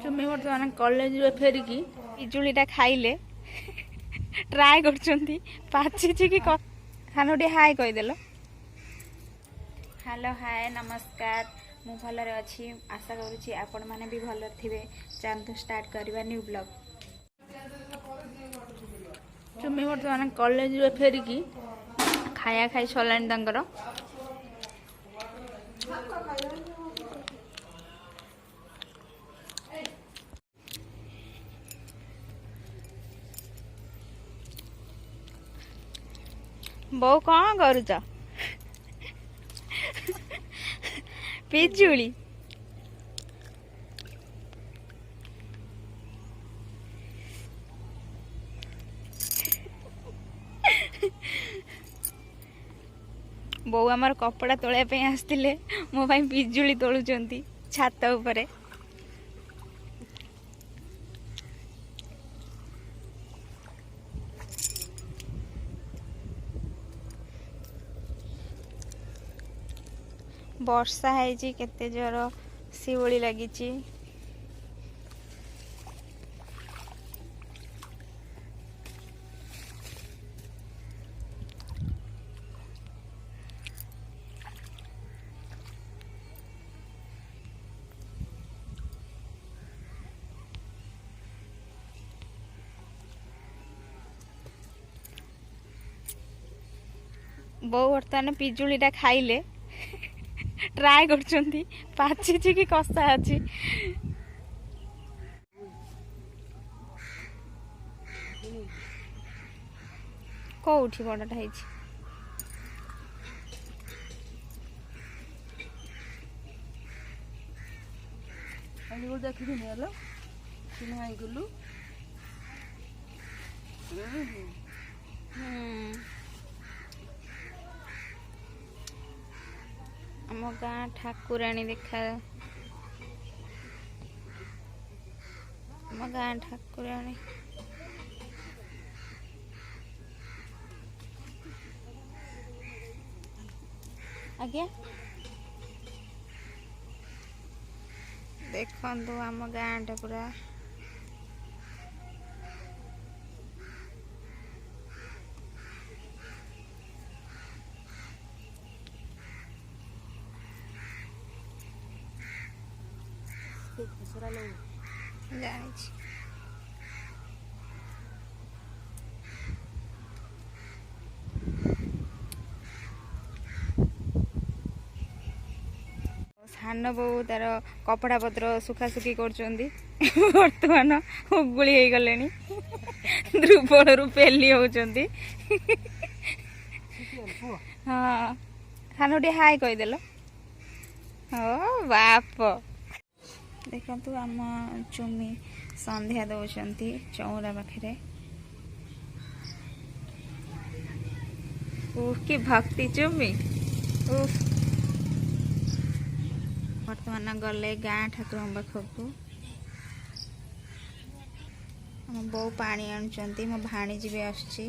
चुम्मी बर्तमान कॉलेज फेरिकी पिजुलीटा खाइले ट्राए करछंती पाची कि खानोटी हाय कहीदेल। हेलो हाय नमस्कार मु भलरे अच्छी आशा करुँची आपण मैंने भी भल थे। चलते स्टार्ट करवा न्यू ब्लॉग। चुम्मी बर्तमान कॉलेज फेरिकी खाया खाई सरलानी तांकर बो कौन करुच पिजुली बो आमर कपड़ा तोड़ापी आसते मो पिजुली तोलुंट छात उपरे। वर्षा है केते जोर शिवली लगी बो बर्तमान पिजुलीटा खाइले ट्राए करछंती पाची कि कसा अछि। कोठी बड़टा हैछि आनी गोल देखि दिने हलो किना आइ गुलु आम गाँ ठाकुराणी देखा आम गाँ ठाकुराणी आज्ञा देखु आम गाँटा पूरा जानी सान बो तार कपड़ा पत्र सुखासुखी बर्तमान उगुली हो गले ध्रुपड़ पेली होती। हाँ खानोटी हाय कहीदेल। हो बाप देखु आम चुम्मी संध्या दौरान चौरा पाखे कि भक्ति चुम्मी बर्तमान गले गाँ ठाकुर पाखक बो पानी आणुचंती मो भाणीजी भी आसुची।